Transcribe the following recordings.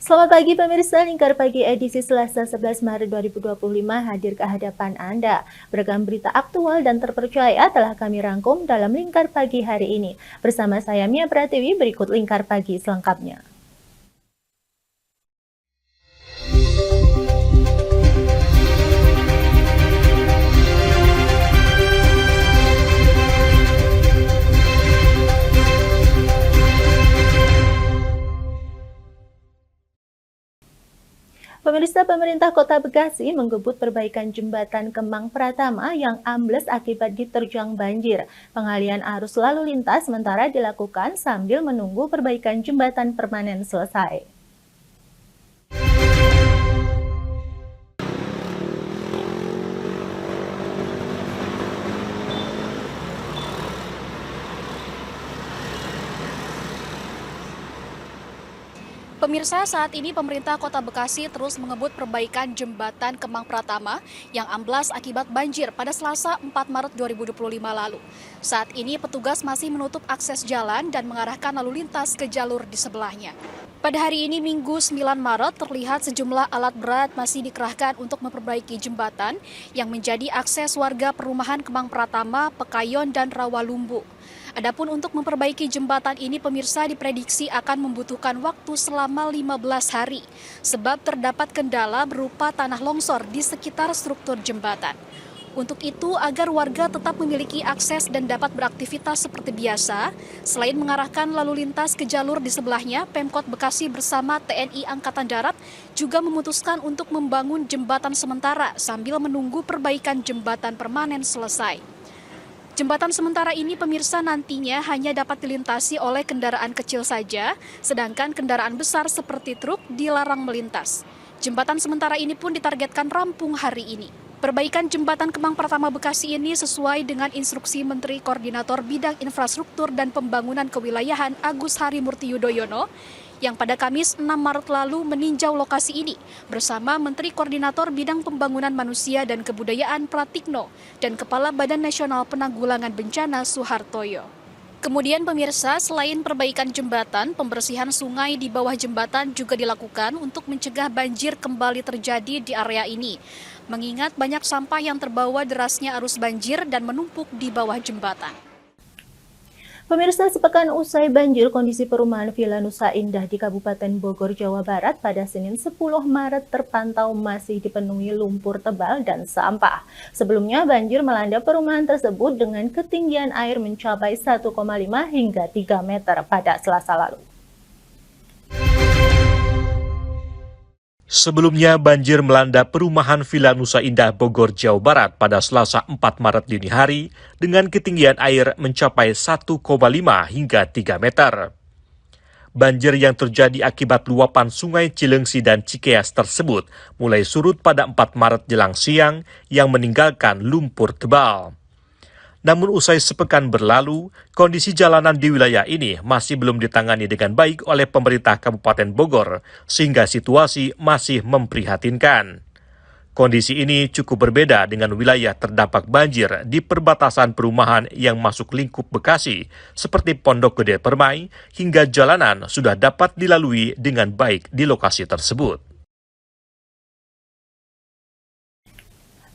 Selamat pagi pemirsa, Lingkar Pagi edisi Selasa 11 Maret 2025 hadir ke hadapan Anda. Beragam berita aktual dan terpercaya telah kami rangkum dalam Lingkar Pagi hari ini. Bersama saya Mia Pratiwi, berikut Lingkar Pagi selengkapnya. Pemirsa, pemerintah Kota Bekasi menggebut perbaikan jembatan Kemang Pratama yang ambles akibat diterjang banjir. Pengalihan arus lalu lintas sementara dilakukan sambil menunggu perbaikan jembatan permanen selesai. Pemirsa, saat ini pemerintah Kota Bekasi terus mengebut perbaikan jembatan Kemang Pratama yang amblas akibat banjir pada Selasa 4 Maret 2025 lalu. Saat ini petugas masih menutup akses jalan dan mengarahkan lalu lintas ke jalur di sebelahnya. Pada hari ini Minggu 9 Maret terlihat sejumlah alat berat masih dikerahkan untuk memperbaiki jembatan yang menjadi akses warga perumahan Kemang Pratama, Pekayon, dan Rawalumbu. Adapun untuk memperbaiki jembatan ini pemirsa diprediksi akan membutuhkan waktu selama 15 hari sebab terdapat kendala berupa tanah longsor di sekitar struktur jembatan. Untuk itu, agar warga tetap memiliki akses dan dapat beraktivitas seperti biasa, selain mengarahkan lalu lintas ke jalur di sebelahnya, Pemkot Bekasi bersama TNI Angkatan Darat juga memutuskan untuk membangun jembatan sementara sambil menunggu perbaikan jembatan permanen selesai. Jembatan sementara ini pemirsa nantinya hanya dapat dilintasi oleh kendaraan kecil saja, sedangkan kendaraan besar seperti truk dilarang melintas. Jembatan sementara ini pun ditargetkan rampung hari ini. Perbaikan jembatan Kemang Pratama Bekasi ini sesuai dengan instruksi Menteri Koordinator Bidang Infrastruktur dan Pembangunan Kewilayahan Agus Harimurti Yudhoyono yang pada Kamis 6 Maret lalu meninjau lokasi ini bersama Menteri Koordinator Bidang Pembangunan Manusia dan Kebudayaan Pratikno dan Kepala Badan Nasional Penanggulangan Bencana Suhartoyo. Kemudian pemirsa, selain perbaikan jembatan, pembersihan sungai di bawah jembatan juga dilakukan untuk mencegah banjir kembali terjadi di area ini. Mengingat banyak sampah yang terbawa derasnya arus banjir dan menumpuk di bawah jembatan. Pemirsa, sepekan usai banjir, kondisi perumahan Villa Nusa Indah di Kabupaten Bogor, Jawa Barat pada Senin 10 Maret terpantau masih dipenuhi lumpur tebal dan sampah. Sebelumnya, banjir melanda perumahan tersebut dengan ketinggian air mencapai 1,5 hingga 3 meter pada Selasa lalu. Sebelumnya, banjir melanda perumahan Villa Nusa Indah Bogor, Jawa Barat pada Selasa 4 Maret dini hari dengan ketinggian air mencapai 1,5 hingga 3 meter. Banjir yang terjadi akibat luapan sungai Cilengsi dan Cikeas tersebut mulai surut pada 4 Maret jelang siang yang meninggalkan lumpur tebal. Namun usai sepekan berlalu, kondisi jalanan di wilayah ini masih belum ditangani dengan baik oleh pemerintah Kabupaten Bogor, sehingga situasi masih memprihatinkan. Kondisi ini cukup berbeda dengan wilayah terdampak banjir di perbatasan perumahan yang masuk lingkup Bekasi, seperti Pondok Gede Permai, hingga jalanan sudah dapat dilalui dengan baik di lokasi tersebut.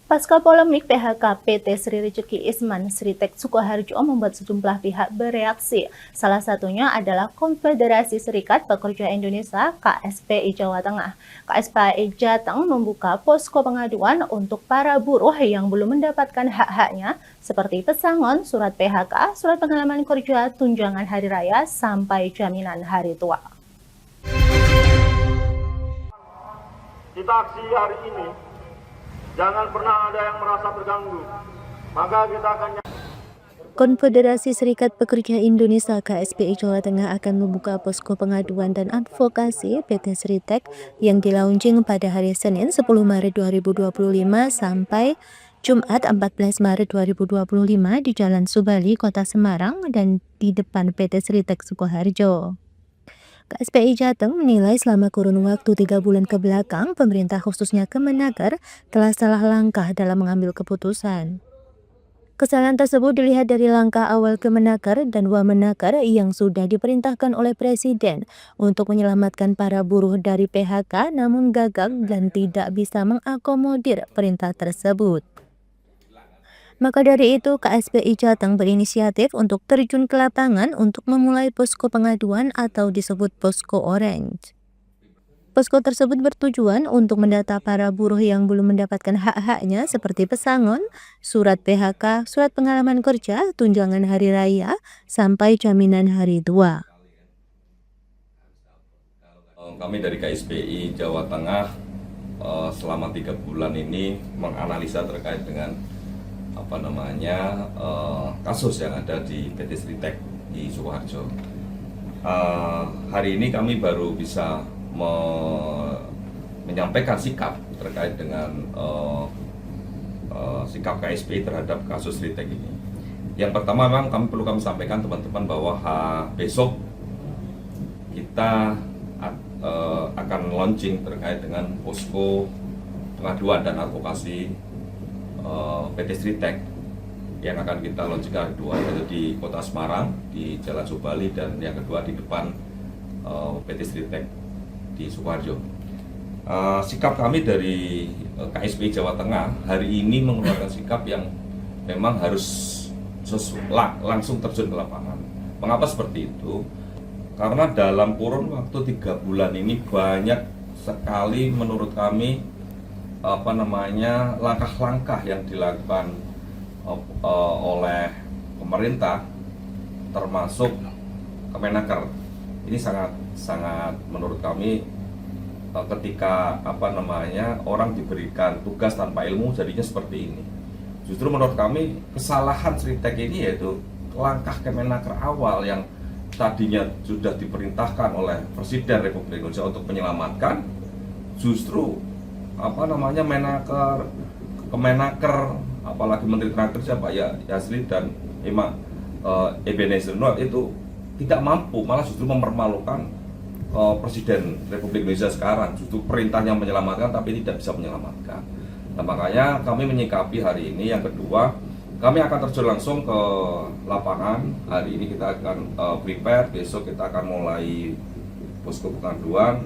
Pasca polemik PHK PT Sri Rejeki Isman Sritek Sukoharjo membuat sejumlah pihak bereaksi. Salah satunya adalah Konfederasi Serikat Pekerja Indonesia KSPI Jawa Tengah. KSPI Jateng membuka posko pengaduan untuk para buruh yang belum mendapatkan hak-haknya seperti pesangon, surat PHK, surat pengalaman kerja, tunjangan hari raya, sampai jaminan hari tua. Kita aksi hari ini, jangan pernah ada yang merasa terganggu, maka kita akan... Konfederasi Serikat Pekerja Indonesia KSPI Jawa Tengah akan membuka posko pengaduan dan advokasi PT Sritek yang dilaunching pada hari Senin 10 Maret 2025 sampai Jumat 14 Maret 2025 di Jalan Subali, Kota Semarang dan di depan PT Sritek Sukoharjo. KSPI Jateng menilai selama kurun waktu 3 bulan ke belakang, pemerintah khususnya Kemenaker telah salah langkah dalam mengambil keputusan. Kesalahan tersebut dilihat dari langkah awal Kemenaker dan Wamenaker yang sudah diperintahkan oleh Presiden untuk menyelamatkan para buruh dari PHK namun gagal dan tidak bisa mengakomodir perintah tersebut. Maka dari itu, KSPI Jateng berinisiatif untuk terjun ke lapangan untuk memulai posko pengaduan atau disebut posko orange. Posko tersebut bertujuan untuk mendata para buruh yang belum mendapatkan hak-haknya seperti pesangon, surat PHK, surat pengalaman kerja, tunjangan hari raya, sampai jaminan hari tua. Kami dari KSPI Jawa Tengah selama 3 bulan ini menganalisa terkait dengan kasus yang ada di PT Sritek di Sukoharjo. Hari ini kami baru bisa menyampaikan sikap terkait dengan sikap KSPI terhadap kasus Sritek ini. Yang pertama, memang kami sampaikan teman-teman bahwa besok kita akan launching terkait dengan posko pengaduan dan advokasi PT Sritek yang akan kita launching hari 2, yaitu di Kota Semarang di Jalan Subali, dan yang kedua di depan PT Sritek di Sukoharjo. Sikap kami dari KSPI Jawa Tengah hari ini mengeluarkan sikap yang memang harus langsung terjun ke lapangan. Mengapa seperti itu? Karena dalam kurun waktu 3 bulan ini banyak sekali menurut kami langkah-langkah yang dilakukan oleh pemerintah, termasuk Kemenaker. Ini sangat menurut kami ketika orang diberikan tugas tanpa ilmu jadinya seperti ini. Justru menurut kami kesalahan Sritek ini yaitu langkah Kemenaker awal yang tadinya sudah diperintahkan oleh Presiden Republik Indonesia untuk menyelamatkan, justru Kemenaker, apalagi Menteri Tenaga Kerja Pak Yasri dan Ebenezer itu tidak mampu, malah justru mempermalukan Presiden Republik Indonesia sekarang. Justru perintahnya menyelamatkan tapi tidak bisa menyelamatkan. Nah, makanya kami menyikapi hari ini. Yang kedua, kami akan terjun langsung ke lapangan. Hari ini kita akan prepare, besok kita akan mulai posko pengaduan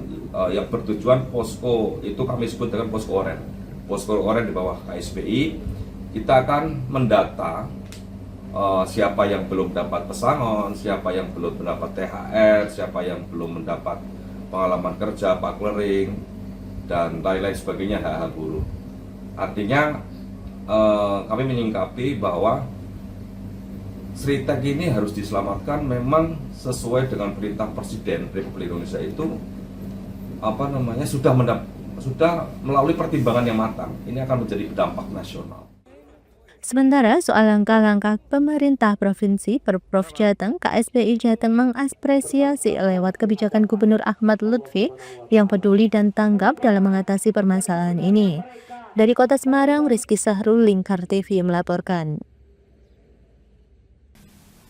yang bertujuan posko itu kami sebut dengan posko oren. Posko oren di bawah KSPI. Kita akan mendata siapa yang belum dapat pesangon, siapa yang belum mendapat THR, siapa yang belum mendapat pengalaman kerja, paklering, dan lain-lain sebagainya hak-hak buruh. Artinya kami menyingkapi bahwa Sritek ini harus diselamatkan memang sesuai dengan perintah Presiden Republik Indonesia itu sudah melalui pertimbangan yang matang. Ini akan menjadi dampak nasional. Sementara soal langkah-langkah pemerintah provinsi, Pemprov Jateng, KSPI Jateng mengapresiasi lewat kebijakan Gubernur Ahmad Lutfi yang peduli dan tanggap dalam mengatasi permasalahan ini. Dari Kota Semarang, Rizky Sahrul, Lingkar TV melaporkan.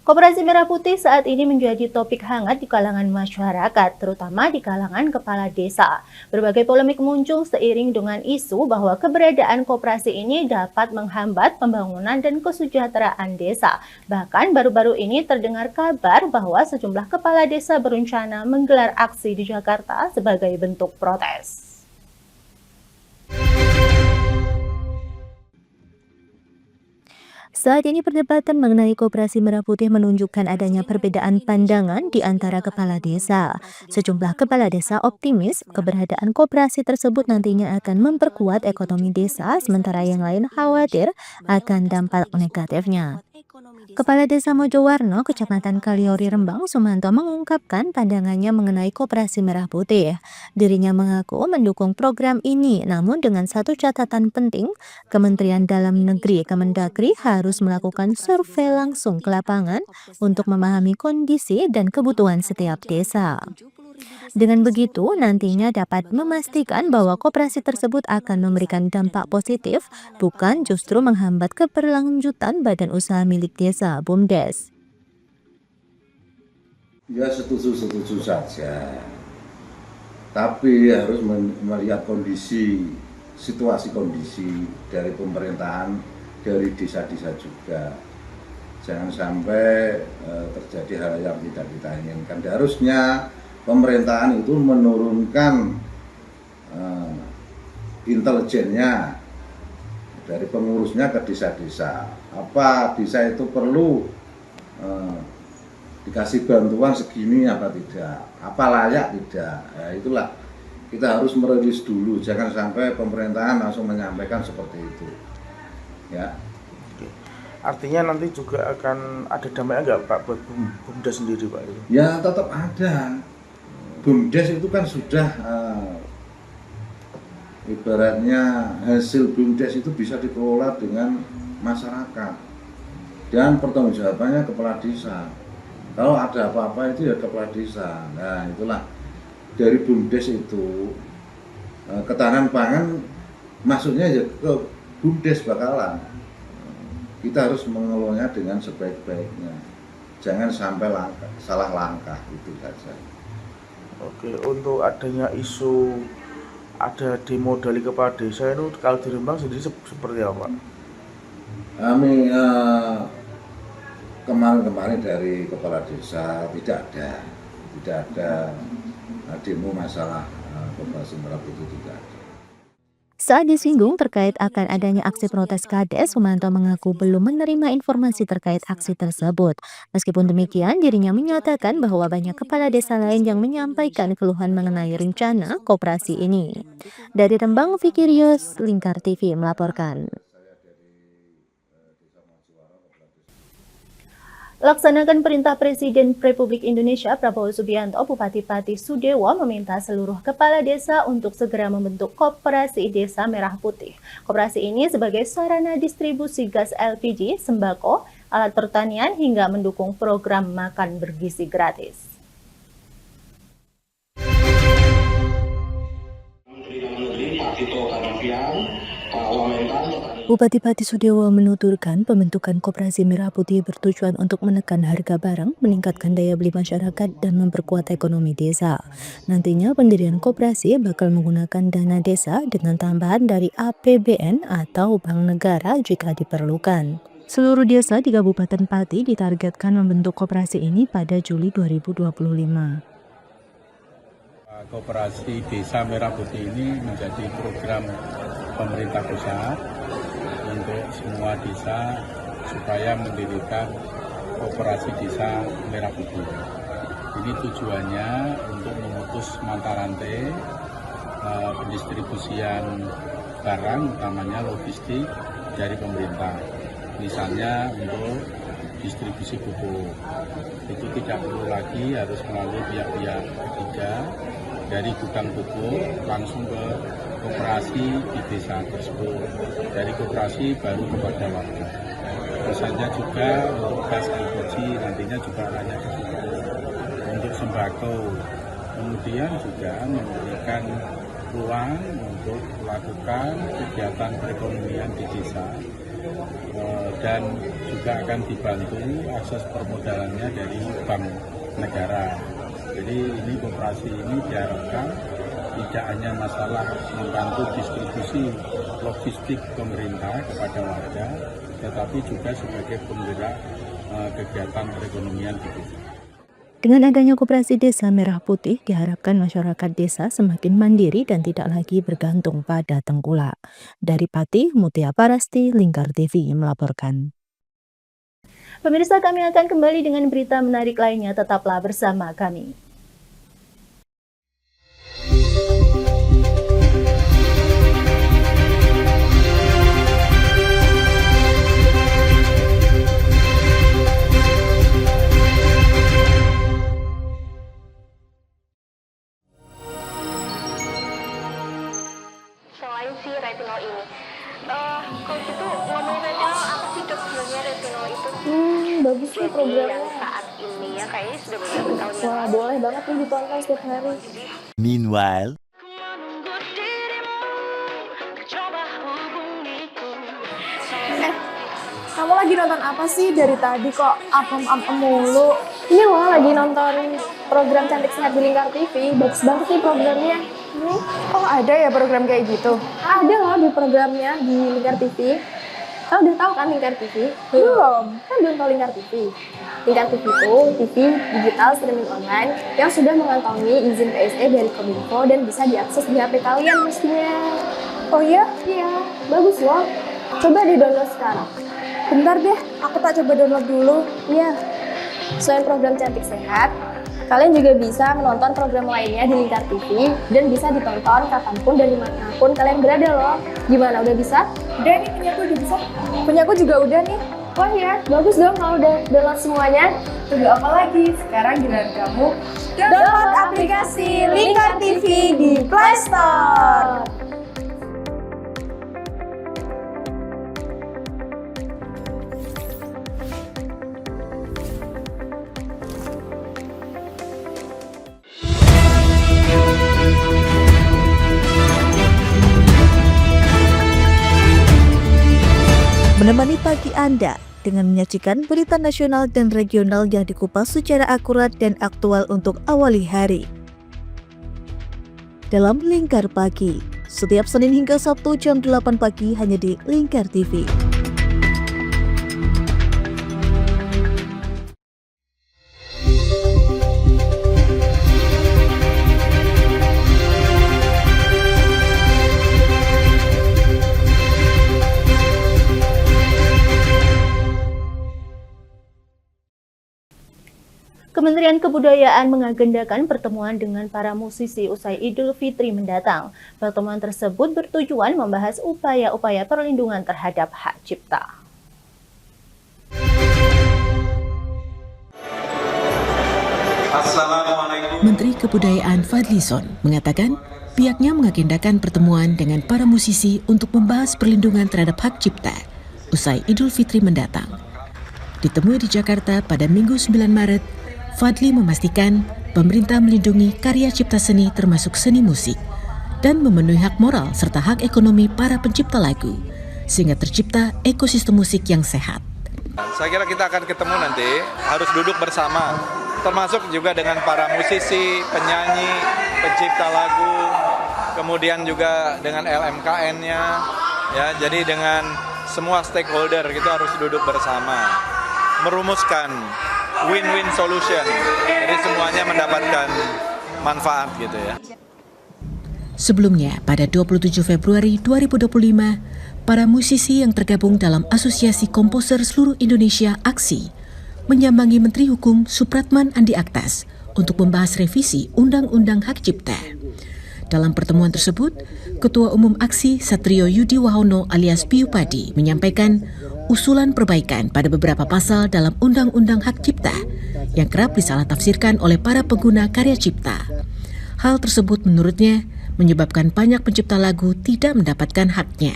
Koperasi Merah Putih saat ini menjadi topik hangat di kalangan masyarakat, terutama di kalangan kepala desa. Berbagai polemik muncul seiring dengan isu bahwa keberadaan koperasi ini dapat menghambat pembangunan dan kesejahteraan desa. Bahkan baru-baru ini terdengar kabar bahwa sejumlah kepala desa berencana menggelar aksi di Jakarta sebagai bentuk protes. Saat ini perdebatan mengenai Koperasi Merah Putih menunjukkan adanya perbedaan pandangan di antara kepala desa. Sejumlah kepala desa optimis keberadaan koperasi tersebut nantinya akan memperkuat ekonomi desa, sementara yang lain khawatir akan dampak negatifnya. Kepala Desa Mojowarno, Kecamatan Kaliori, Rembang, Sumanto mengungkapkan pandangannya mengenai Koperasi Merah Putih. Dirinya mengaku mendukung program ini, namun dengan satu catatan penting, Kementerian Dalam Negeri Kemendagri harus melakukan survei langsung ke lapangan untuk memahami kondisi dan kebutuhan setiap desa. Dengan begitu, nantinya dapat memastikan bahwa koperasi tersebut akan memberikan dampak positif, bukan justru menghambat keberlanjutan badan usaha milik desa, BUMDes. Ya setuju saja, tapi harus melihat situasi kondisi dari pemerintahan dari desa-desa juga. Jangan sampai terjadi hal yang tidak kita inginkan. Harusnya pemerintahan itu menurunkan intelijennya dari pengurusnya ke desa-desa. Apa desa itu perlu dikasih bantuan segini apa tidak, apa layak tidak. Ya, itulah kita harus merilis dulu, jangan sampai pemerintahan langsung menyampaikan seperti itu. Ya. Artinya nanti juga akan ada dampaknya nggak Pak buat BUMDes sendiri Pak? Ya tetap ada. BUMDes itu kan sudah ibaratnya hasil BUMDes itu bisa dikelola dengan masyarakat dan pertanggungjawabannya kepala desa. Kalau ada apa-apa itu ya kepala desa. Nah itulah dari BUMDes itu ketahanan pangan masuknya ya ke BUMDes bakalan. Kita harus mengelolanya dengan sebaik-baiknya. Jangan sampai salah langkah, itu saja. Oke, untuk adanya isu ada demo dari kepala desa itu kalau di Rembang sendiri seperti apa? Kami kemarin dari kepala desa tidak ada demo masalah Koperasi Merah Putih, tidak ada. Saat disinggung terkait akan adanya aksi protes Kades, Sumanto mengaku belum menerima informasi terkait aksi tersebut. Meskipun demikian, dirinya menyatakan bahwa banyak kepala desa lain yang menyampaikan keluhan mengenai rencana koperasi ini. Dari Rembang, Vicky Rios, Lingkar TV melaporkan. Laksanakan perintah Presiden Republik Indonesia Prabowo Subianto, Bupati Pati Sudewo meminta seluruh kepala desa untuk segera membentuk Koperasi Desa Merah Putih. Koperasi ini sebagai sarana distribusi gas LPG, sembako, alat pertanian hingga mendukung program makan bergizi gratis. Bupati Pati Sudewo menuturkan pembentukan Koperasi Merah Putih bertujuan untuk menekan harga barang, meningkatkan daya beli masyarakat, dan memperkuat ekonomi desa. Nantinya pendirian koperasi bakal menggunakan dana desa dengan tambahan dari APBN atau Bank Negara jika diperlukan. Seluruh desa di Kabupaten Pati ditargetkan membentuk koperasi ini pada Juli 2025. Koperasi Desa Merah Putih ini menjadi program pemerintah pusat untuk semua desa supaya mendirikan Koperasi Desa Merah Putih. Ini tujuannya untuk memutus mata rantai pendistribusian barang, utamanya logistik dari pemerintah. Misalnya untuk distribusi pupuk, itu tidak perlu lagi harus melalui pihak-pihak ketiga, dari gudang pupuk langsung ke koperasi di desa tersebut, dari koperasi baru kepada warga. Misalnya juga untuk gas LPG nantinya juga hanya untuk sembako, kemudian juga memberikan ruang untuk melakukan kegiatan perekonomian di desa, dan juga akan dibantu akses permodalannya dari Bank Negara. Jadi ini koperasi ini diharapkan tidak hanya masalah membantu distribusi logistik pemerintah kepada warga, tetapi juga sebagai penggerak kegiatan perekonomian di desa. Dengan adanya Koperasi Desa Merah Putih, diharapkan masyarakat desa semakin mandiri dan tidak lagi bergantung pada tengkulak. Dari Pati, Mutia Parasti, Lingkar TV melaporkan. Pemirsa, kami akan kembali dengan berita menarik lainnya. Tetaplah bersama kami. Selain si retinol ini, kalau gitu ngomongin retinol, apa sih dok sebenarnya retinol itu? Bagus nih programnya. Yang saat ini ya kayaknya sudah beberapa tahun yang Wah, lalu. boleh banget nih ditonton setiap hari. Meanwhile, Kamu lagi nonton apa sih dari tadi kok apem-apem mulu? Ini loh lagi nonton program Cantik Sehat di Lingkar TV. Bagus banget nih programnya. Oh, ada ya program kayak gitu? Ada loh di programnya di Lingkar TV. Kau udah tahu kan Lingkar TV? Belum, kan belum tahu Lingkar TV. Lingkar TV itu TV digital streaming online yang sudah mengantongi izin PSE dari Kominfo dan bisa diakses di HP kalian mestinya. Oh iya? Iya, bagus loh. Coba di-download sekarang. Bentar deh, aku tak coba download dulu. Iya. Selain program Cantik Sehat, kalian juga bisa menonton program lainnya di Lingkar TV dan bisa ditonton kapanpun dan dimanapun kalian berada loh. Gimana, udah bisa? Udah nih, punya aku udah bisa. Punya aku juga udah nih. Wah ya, bagus dong kalau udah download semuanya. Tunggu apa lagi? Sekarang giliran kamu download aplikasi Lingkar TV di Play Store. Menemani pagi Anda dengan menyajikan berita nasional dan regional yang dikupas secara akurat dan aktual untuk awali hari. Dalam Lingkar Pagi, setiap Senin hingga Sabtu jam 8 pagi hanya di Lingkar TV. Kementerian Kebudayaan mengagendakan pertemuan dengan para musisi usai Idul Fitri mendatang. Pertemuan tersebut bertujuan membahas upaya-upaya perlindungan terhadap hak cipta. Menteri Kebudayaan Fadlizon mengatakan pihaknya mengagendakan pertemuan dengan para musisi untuk membahas perlindungan terhadap hak cipta usai Idul Fitri mendatang. Ditemui di Jakarta pada Minggu 9 Maret, Fadli memastikan pemerintah melindungi karya cipta seni termasuk seni musik dan memenuhi hak moral serta hak ekonomi para pencipta lagu sehingga tercipta ekosistem musik yang sehat. Saya kira kita akan ketemu nanti, harus duduk bersama, termasuk juga dengan para musisi, penyanyi, pencipta lagu, kemudian juga dengan LMKN-nya, ya, jadi dengan semua stakeholder kita harus duduk bersama, merumuskan win-win solution, jadi semuanya mendapatkan manfaat gitu ya. Sebelumnya, pada 27 Februari 2025, para musisi yang tergabung dalam Asosiasi Komposer Seluruh Indonesia AKSI menyambangi Menteri Hukum Supratman Andi Aktas untuk membahas revisi Undang-Undang Hak Cipta. Dalam pertemuan tersebut, Ketua Umum AKSI Satrio Yudi Wahono alias Piu Padi menyampaikan usulan perbaikan pada beberapa pasal dalam Undang-Undang Hak Cipta yang kerap disalah-tafsirkan oleh para pengguna karya cipta. Hal tersebut menurutnya menyebabkan banyak pencipta lagu tidak mendapatkan haknya.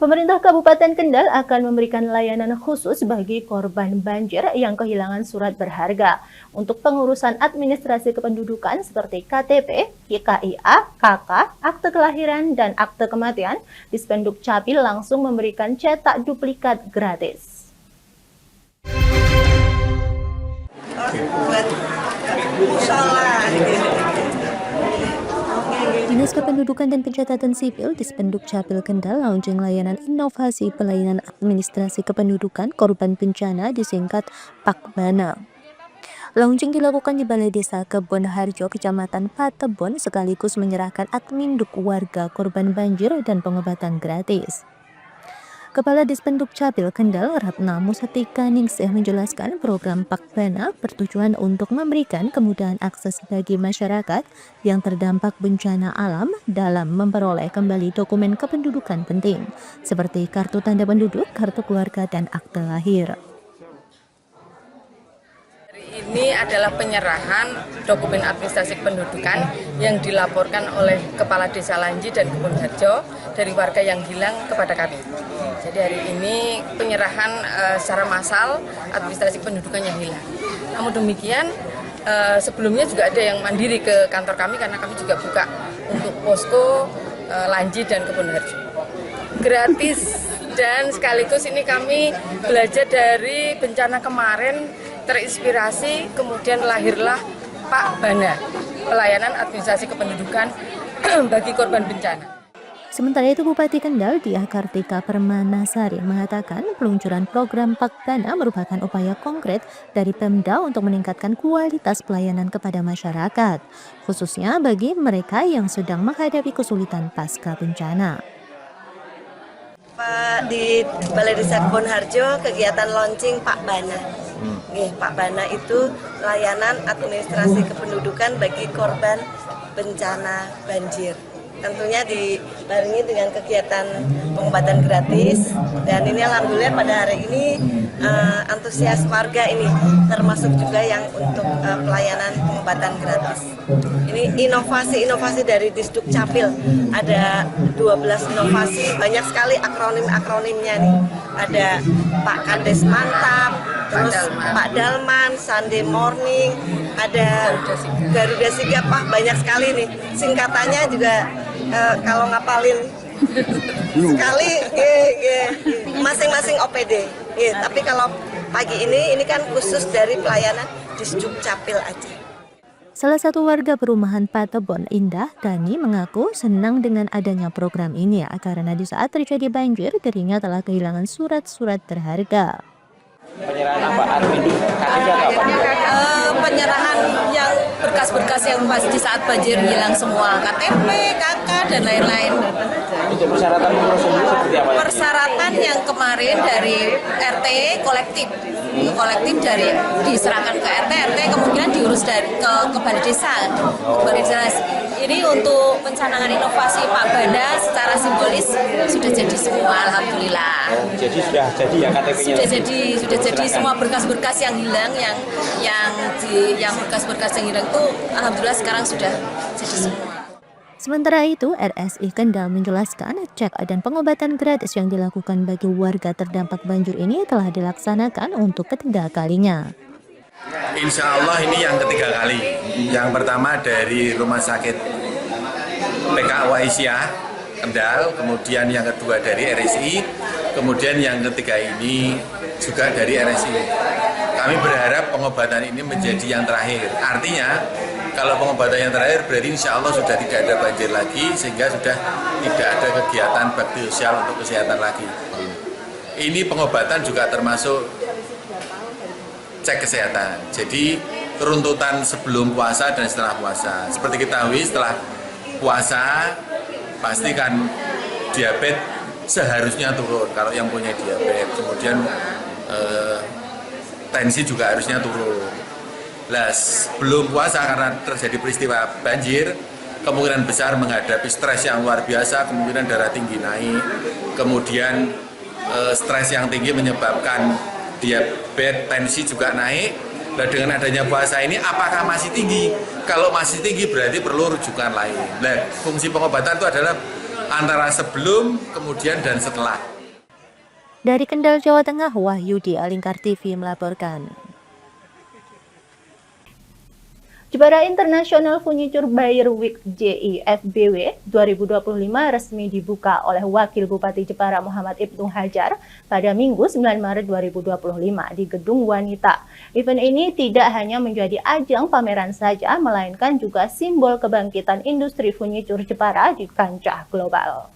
Pemerintah Kabupaten Kendal akan memberikan layanan khusus bagi korban banjir yang kehilangan surat berharga untuk pengurusan administrasi kependudukan seperti KTP, KIA, KK, akte kelahiran, dan akte kematian. Dispenduk Capil langsung memberikan cetak duplikat gratis. Dinas Kependudukan dan Pencatatan Sipil Dispenduk Capil Kendal launching layanan inovasi pelayanan administrasi kependudukan korban bencana disingkat PAKBANA. Launching dilakukan di Balai Desa Kebon Harjo, Kecamatan Patebon, sekaligus menyerahkan adminduk warga korban banjir dan pengobatan gratis. Kepala Dispenduk Capil Kendal, Ratna Musatika Ningsih menjelaskan program PAKBANA bertujuan untuk memberikan kemudahan akses bagi masyarakat yang terdampak bencana alam dalam memperoleh kembali dokumen kependudukan penting seperti kartu tanda penduduk, kartu keluarga, dan akte lahir. Ini adalah penyerahan dokumen administrasi kependudukan yang dilaporkan oleh Kepala Desa Lanji dan Kebon Harjo dari warga yang hilang kepada kami. Jadi hari ini penyerahan secara massal administrasi kependudukan yang hilang. Namun demikian sebelumnya juga ada yang mandiri ke kantor kami karena kami juga buka untuk posko Lanji dan Kebon Harjo. Gratis dan sekaligus ini kami belajar dari bencana kemarin, terinspirasi, kemudian lahirlah PAKBANA. pelayanan administrasi kependudukan bagi korban bencana. Sementara itu, Bupati Kendal Diah Kartika Permanasari mengatakan peluncuran program Pakbana merupakan upaya konkret dari Pemda untuk meningkatkan kualitas pelayanan kepada masyarakat, khususnya bagi mereka yang sedang menghadapi kesulitan pasca bencana. Pak, di Balai Desa Kebon Harjo kegiatan launching Pakbana. Pakbana itu layanan administrasi kependudukan bagi korban bencana banjir. Tentunya dibarengi dengan kegiatan pengobatan gratis, dan ini alhamdulillah pada hari ini antusias warga ini termasuk juga yang untuk pelayanan pengobatan gratis. Ini inovasi dari Disduk Capil, ada 12 inovasi, banyak sekali akronim-akronimnya nih. Ada Pak Kades Mantap, terus Pak Dalman, Sunday Morning, ada Garuda Sigap, banyak sekali nih. Singkatannya juga kalau ngapalin sekali masing-masing OPD. Tapi kalau pagi ini kan khusus dari pelayanan Disduk Capil aja. Salah satu warga perumahan Patebon Indah, Dani, mengaku senang dengan adanya program ini karena di saat terjadi banjir dirinya telah kehilangan surat-surat berharga. Penyerahan apa? Penyerahan yang berkas-berkas yang pas di saat banjir hilang semua, KTP, KK, dan lain-lain. Untuk persyaratan prosedur seperti apa? Persyaratan yang kemarin dari RT kolektif dari diserahkan ke RT kemudian diurus ke Balai Desa. Ini untuk pencanangan inovasi Pakbana secara simbolis sudah jadi semua, alhamdulillah. Jadi sudah jadi ya KTP-nya? Sudah jadi semua berkas-berkas yang hilang, yang berkas-berkas yang hilang itu alhamdulillah sekarang sudah jadi semua. Sementara itu, RSI Kendal menjelaskan cek dan pengobatan gratis yang dilakukan bagi warga terdampak banjir ini telah dilaksanakan untuk ketiga kalinya. Insya Allah ini yang ketiga kali. Yang pertama dari Rumah Sakit PKU Aisyah Kendal, kemudian yang kedua dari RSI, kemudian yang ketiga ini juga dari RSI. Kami berharap pengobatan ini menjadi yang terakhir. Artinya, kalau pengobatan yang terakhir berarti insya Allah sudah tidak ada banjir lagi, sehingga sudah tidak ada kegiatan bakti sosial untuk kesehatan lagi. Ini pengobatan juga termasuk cek kesehatan. Jadi runtutan sebelum puasa dan setelah puasa. Seperti kita ketahui, setelah puasa pasti kan diabetes seharusnya turun kalau yang punya diabetes. Kemudian tensi juga harusnya turun. Nah, sebelum puasa karena terjadi peristiwa banjir, kemungkinan besar menghadapi stres yang luar biasa, kemungkinan darah tinggi naik, kemudian stres yang tinggi menyebabkan diabetes, tensi juga naik. Nah, dengan adanya puasa ini apakah masih tinggi? Kalau masih tinggi berarti perlu rujukan lain. Nah, fungsi pengobatan itu adalah antara sebelum, kemudian, dan setelah. Dari Kendal, Jawa Tengah, Wahyudi, Alingkar TV melaporkan. Jepara International Furniture Buyer Week JIFBW 2025 resmi dibuka oleh Wakil Bupati Jepara Muhammad Ibnu Hajar pada Minggu 9 Maret 2025 di Gedung Wanita. Event ini tidak hanya menjadi ajang pameran saja, melainkan juga simbol kebangkitan industri furniture Jepara di kancah global.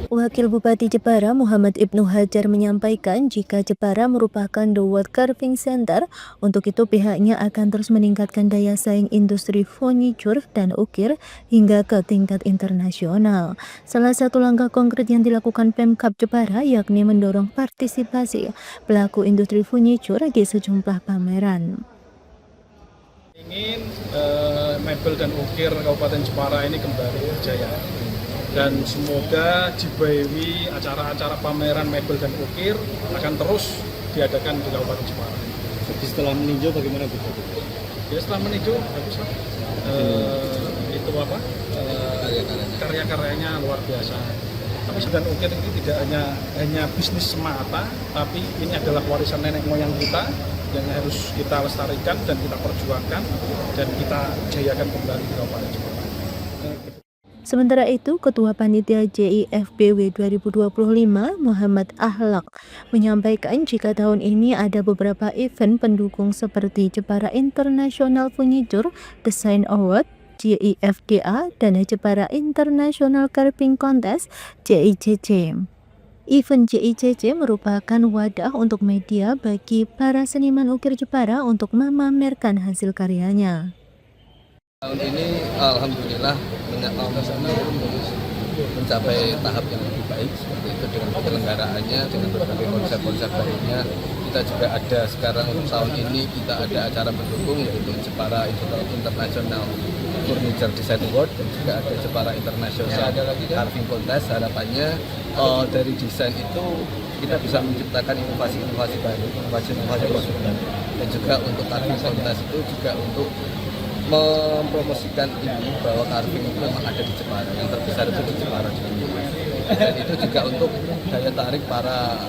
Wakil Bupati Jepara Muhammad Ibnu Hajar menyampaikan jika Jepara merupakan the world carving center, untuk itu pihaknya akan terus meningkatkan daya saing industri furniture dan ukir hingga ke tingkat internasional. Salah satu langkah konkret yang dilakukan Pemkab Jepara yakni mendorong partisipasi pelaku industri furniture di sejumlah pameran. Ingin mebel dan ukir Kabupaten Jepara ini kembali berjaya. Dan semoga JIBBW acara-acara pameran mebel dan ukir akan terus diadakan di Kabupaten Jepara. Jadi setelah meninjau bagaimana Bu? Ya setelah meninjau bagus lah. Itu apa? Karya-karyanya luar biasa. Tapi dan ukir ini tidak hanya bisnis semata, tapi ini adalah warisan nenek moyang kita yang harus kita lestarikan dan kita perjuangkan dan kita jayakan kembali di Kabupaten Jepara. Sementara itu, Ketua Panitia JIFBW 2025 Muhammad Ahlak menyampaikan jika tahun ini ada beberapa event pendukung seperti Jepara International Furniture Design Award JIFDA dan Jepara International Carving Contest JICC. Event JICC merupakan wadah untuk media bagi para seniman ukir Jepara untuk memamerkan hasil karyanya. Tahun ini alhamdulillah mencapai tahap yang lebih baik seperti itu dengan penyelenggaraannya, dengan berbagai konsep-konsep lainnya. Kita juga ada sekarang untuk tahun ini kita ada acara pendukung yaitu Jepara International Furniture Design Award dan juga ada Jepara International Carving Contest. Harapannya dari desain itu kita bisa menciptakan inovasi-inovasi baru, inovasi-inovasi produk baru. Dan juga untuk carving contest itu juga untuk mempromosikan ini bahwa carving itu memang ada di Jepara, yang terbesar itu di Jepara juga. Dan itu juga untuk daya tarik para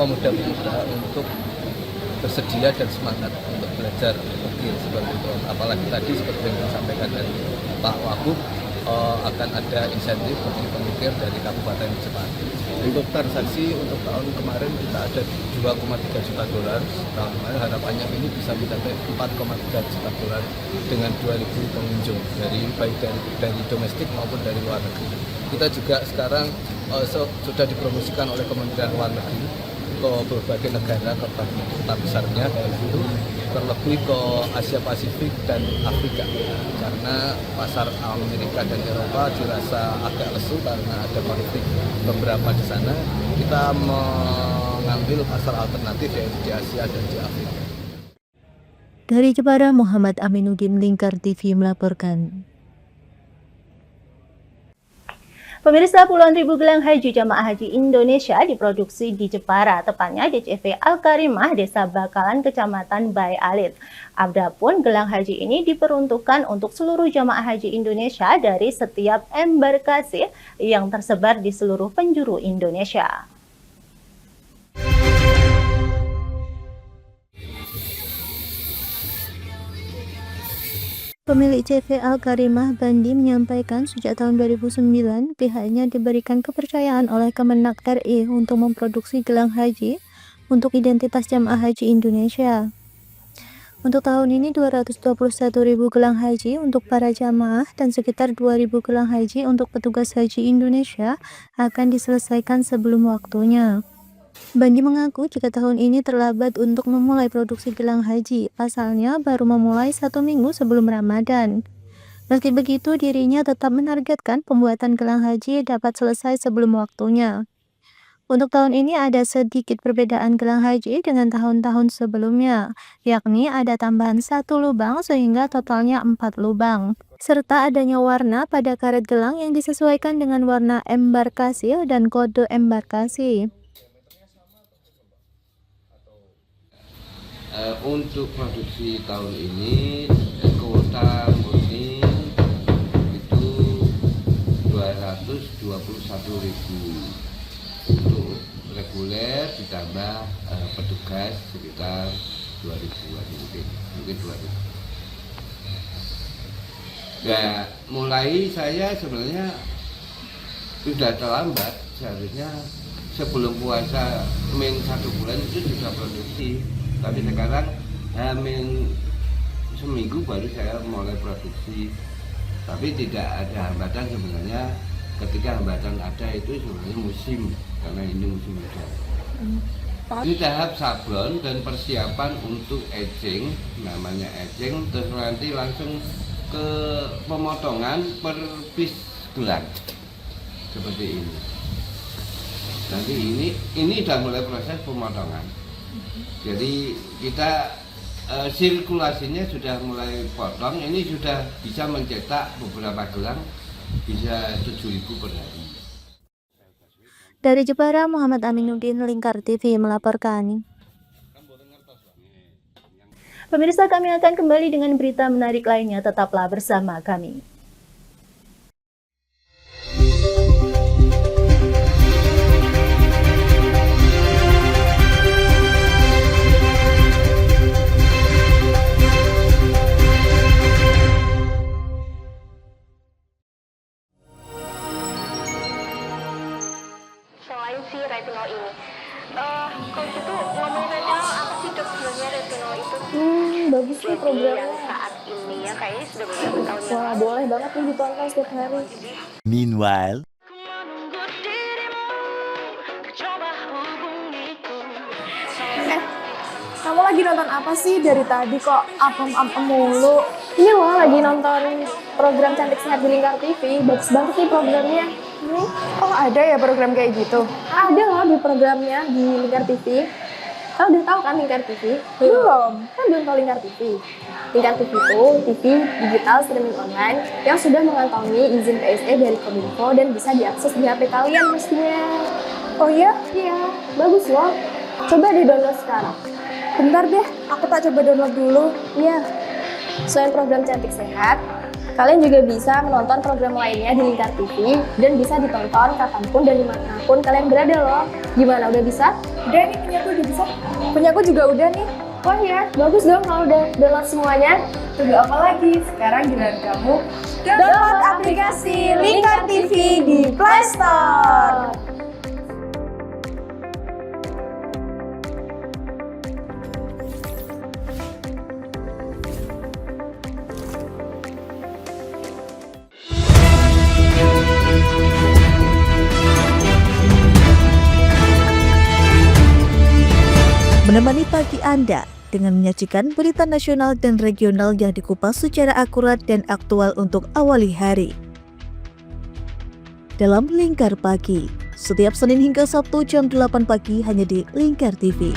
pemuda-pemuda untuk bersedia dan semangat untuk belajar ukir seperti itu. Apalagi tadi seperti yang disampaikan dari Pak Wagub, akan ada insentif bagi pengukir dari Kabupaten Jepara. Untuk transaksi untuk tahun kemarin kita ada 2,3 juta dolar. Tahun kemarin harapannya ini bisa mencapai 4,3 juta dolar dengan 2.000 pengunjung baik dari domestik maupun dari luar negeri. Kita juga sekarang sudah dipromosikan oleh Kementerian Luar Negeri ke berbagai negara, ke kota besarnya, yaitu terlebih ke Asia Pasifik dan Afrika, karena pasar Amerika dan Eropa dirasa agak lesu karena ada konflik beberapa di sana. Kita mengambil pasar alternatif yaitu di Asia dan di Afrika. Dari Jepara, Muhammad Aminuddin, Lingkar TV melaporkan. Pemirsa, puluhan ribu gelang haji jamaah haji Indonesia diproduksi di Jepara, tepatnya di CV Al-Karimah, Desa Bakalan, Kecamatan Bay Alit. Adapun gelang haji ini diperuntukkan untuk seluruh jamaah haji Indonesia dari setiap embarkasi yang tersebar di seluruh penjuru Indonesia. Pemilik CV Al-Karimah Bandi menyampaikan sejak tahun 2009 pihaknya diberikan kepercayaan oleh Kemenak RI untuk memproduksi gelang haji untuk identitas jamaah haji Indonesia. Untuk tahun ini 221.000 gelang haji untuk para jamaah dan sekitar 2.000 gelang haji untuk petugas haji Indonesia akan diselesaikan sebelum waktunya. Bandi mengaku jika tahun ini terlambat untuk memulai produksi gelang haji, pasalnya baru memulai 1 minggu sebelum Ramadan. Meski begitu, dirinya tetap menargetkan pembuatan gelang haji dapat selesai sebelum waktunya. Untuk tahun ini ada sedikit perbedaan gelang haji dengan tahun-tahun sebelumnya, yakni ada tambahan 1 lubang sehingga totalnya 4 lubang, serta adanya warna pada karet gelang yang disesuaikan dengan warna embarkasi dan kode embarkasi. Untuk produksi tahun ini kuota murni itu 221.000, untuk reguler ditambah petugas sekitar 2.000-an mungkin 2.000. Nah, mulai saya sebenarnya sudah terlambat, seharusnya sebelum puasa min 1 bulan itu sudah produksi. Tapi sekarang hamin seminggu baru saya mulai produksi. Tapi tidak ada hambatan sebenarnya. Ketika hambatan ada itu sebenarnya musim, karena ini musim hujan. Di tahap sablon dan persiapan untuk etching, namanya etching, terus nanti langsung ke pemotongan per piece gelang seperti ini. Nanti ini sudah mulai proses pemotongan. Jadi kita sirkulasinya sudah mulai potong, ini sudah bisa mencetak beberapa gelang, bisa 7.000 per hari. Dari Jepara, Muhammad Aminuddin, Lingkar TV melaporkan. Pemirsa, kami akan kembali dengan berita menarik lainnya, tetaplah bersama kami. si retinol ini. Coach itu ngomong retinol apa sih dok sebenarnya retinol itu? Bagus nih programnya. Yang saat ini ya kayaknya sudah beberapa tahun yang Wah, boleh banget nih ditonton setiap hari. Meanwhile, Kamu lagi nonton apa sih dari tadi kok apem-apem mulu? Ini loh lagi nonton program Cantik Sehat di Lingkar TV. Bagus banget nih programnya. Oh ada ya program kayak gitu? Ada loh di programnya di Lingkar TV. Kau udah tahu kan Lingkar TV? Belum. Kan belum tahu Lingkar TV. Lingkar TV itu TV digital streaming online yang sudah mengantongi izin PSE dari Kominfo dan bisa diakses di HP kalian mestinya. Oh iya? Iya, bagus loh. Coba di download sekarang. Bentar deh, aku tak coba download dulu. Iya. Selain program Cantik Sehat, kalian juga bisa menonton program lainnya di Lingkar TV dan bisa ditonton kapanpun dan dimanapun kalian berada loh. Gimana, udah bisa? Udah nih, punyaku udah bisa. Punyaku juga udah nih. Wah ya, bagus dong kalau udah download semuanya. Tunggu apa lagi? Sekarang giliran kamu download aplikasi Lingkar TV di Play Store. Menemani pagi Anda dengan menyajikan berita nasional dan regional yang dikupas secara akurat dan aktual untuk awali hari. Dalam Lingkar Pagi, setiap Senin hingga Sabtu jam 8 pagi hanya di Lingkar TV.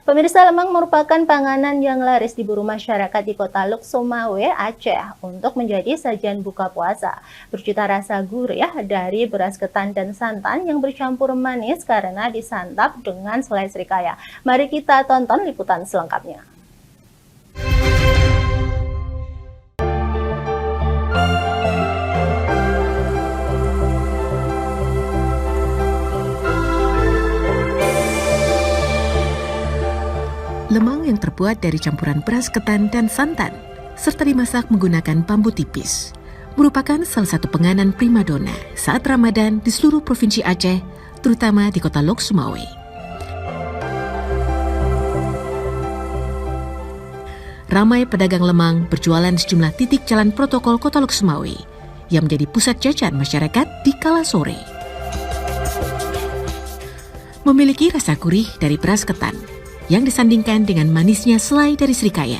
Pemirsa, lemang merupakan panganan yang laris diburu masyarakat di kota Lok Sumawe, Aceh untuk menjadi sajian buka puasa. Bercita rasa gurih dari beras ketan dan santan yang bercampur manis karena disantap dengan selai serikaya. Mari kita tonton liputan selengkapnya. Lemang yang terbuat dari campuran beras ketan dan santan, serta dimasak menggunakan bambu tipis, merupakan salah satu penganan primadona saat Ramadan di seluruh Provinsi Aceh, terutama di kota Lok Sumawe. Ramai pedagang lemang berjualan di sejumlah titik jalan protokol kota Lok Sumawe yang menjadi pusat jajan masyarakat di kala sore. Memiliki rasa gurih dari beras ketan, yang disandingkan dengan manisnya selai dari serikaya,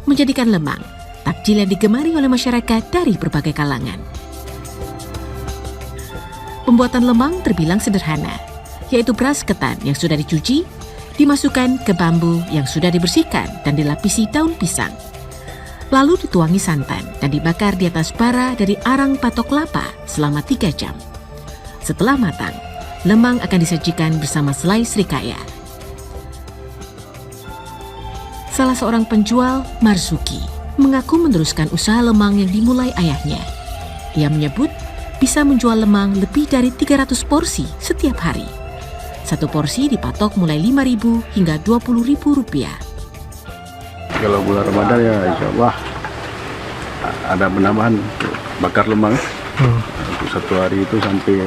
menjadikan lemang takjil yang digemari oleh masyarakat dari berbagai kalangan. Pembuatan lemang terbilang sederhana, yaitu beras ketan yang sudah dicuci, dimasukkan ke bambu yang sudah dibersihkan dan dilapisi daun pisang. Lalu dituangi santan dan dibakar di atas bara dari arang patok kelapa selama 3 jam. Setelah matang, lemang akan disajikan bersama selai serikaya. Salah seorang penjual, Marzuki, mengaku meneruskan usaha lemang yang dimulai ayahnya. Ia menyebut bisa menjual lemang lebih dari 300 porsi setiap hari. Satu porsi dipatok mulai Rp5.000 hingga Rp20.000. Kalau bulan Ramadan ya insya Allah ada penambahan bakar lemang. Untuk satu hari itu sampai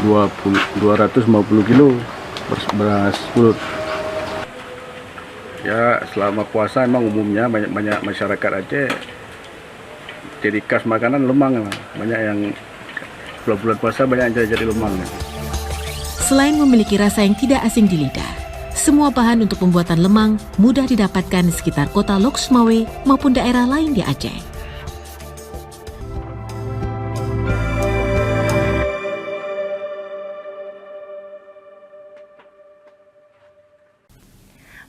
250 kilo beras pulut. Ya selama puasa emang umumnya banyak masyarakat Aceh jadi khas makanan lemang. Banyak yang bulan puasa banyak yang jadi lemang. Selain memiliki rasa yang tidak asing di lidah, semua bahan untuk pembuatan lemang mudah didapatkan di sekitar kota Lok Sumawe maupun daerah lain di Aceh.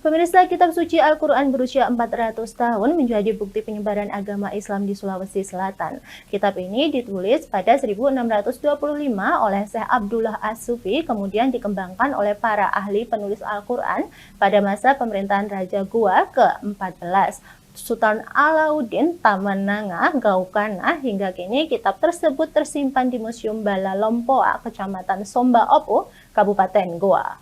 Pemirsa, kitab suci Al-Quran berusia 400 tahun menjadi bukti penyebaran agama Islam di Sulawesi Selatan. Kitab ini ditulis pada 1625 oleh Syekh Abdullah As-Sufi, kemudian dikembangkan oleh para ahli penulis Al-Quran pada masa pemerintahan Raja Gua ke-14. Sultan Alauddin Tamenanga Gaukana. Hingga kini kitab tersebut tersimpan di Museum Bala Lompoa, Kecamatan Somba Opu, Kabupaten Goa.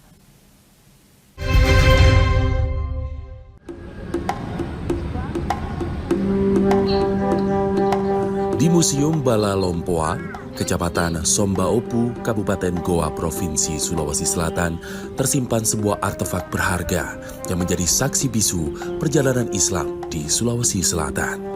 Di Museum Bala Lompoa, Kecamatan Sombaopu, Kabupaten Goa, Provinsi Sulawesi Selatan, tersimpan sebuah artefak berharga yang menjadi saksi bisu perjalanan Islam di Sulawesi Selatan.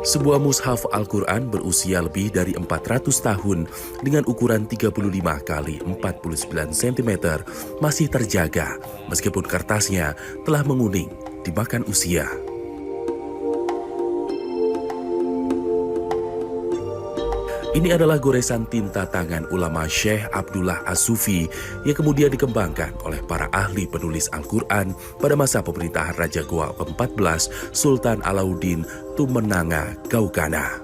Sebuah mushaf Al-Quran berusia lebih dari 400 tahun dengan ukuran 35 x 49 cm masih terjaga meskipun kertasnya telah menguning dimakan usia. Ini adalah goresan tinta tangan ulama Syekh Abdullah As-Sufi yang kemudian dikembangkan oleh para ahli penulis Al-Quran pada masa pemerintahan Raja Goa ke-14 Sultan Alauddin Tamenanga Gaukana.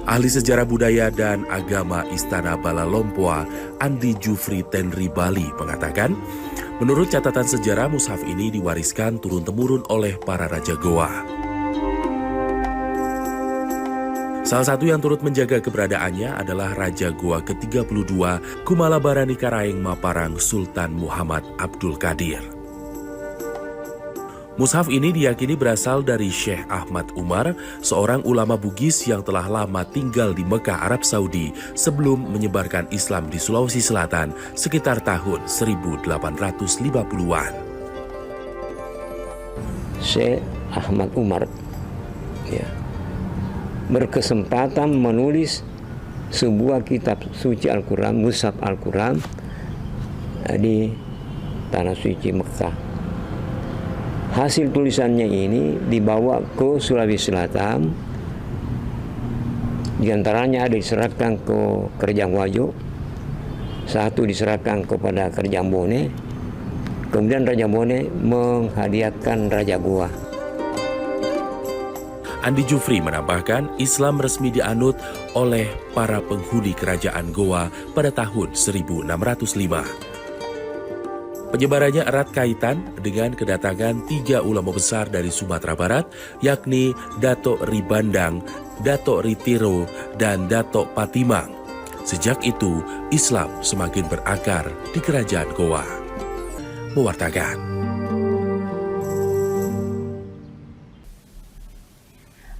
Ahli sejarah budaya dan agama Istana Bala Lompoa, Andi Jufri Tenri Bali mengatakan, menurut catatan sejarah mushaf ini diwariskan turun-temurun oleh para Raja Goa. Salah satu yang turut menjaga keberadaannya adalah Raja Goa ke-32 Kumala Barani Karaeng Maparang Sultan Muhammad Abdul Qadir. Mushaf ini diyakini berasal dari Syekh Ahmad Umar, seorang ulama Bugis yang telah lama tinggal di Mekah, Arab Saudi sebelum menyebarkan Islam di Sulawesi Selatan sekitar tahun 1850-an. Syekh Ahmad Umar berkesempatan menulis sebuah kitab suci Al-Quran, mushaf Al-Quran di Tanah Suci Mekah. Hasil tulisannya ini dibawa ke Sulawesi Selatan, diantaranya ada diserahkan ke Kerjang Wajo, satu diserahkan kepada Kerjang Bone, kemudian Raja Bone menghadiahkan Raja Goa. Andi Jufri menambahkan Islam resmi dianut oleh para penghuni kerajaan Goa pada tahun 1605. Penyebarannya erat kaitan dengan kedatangan 3 ulama besar dari Sumatera Barat, yakni Dato' Ribandang, Dato' Ritiro, dan Dato' Patimang. Sejak itu, Islam semakin berakar di kerajaan Goa. Mewartakan.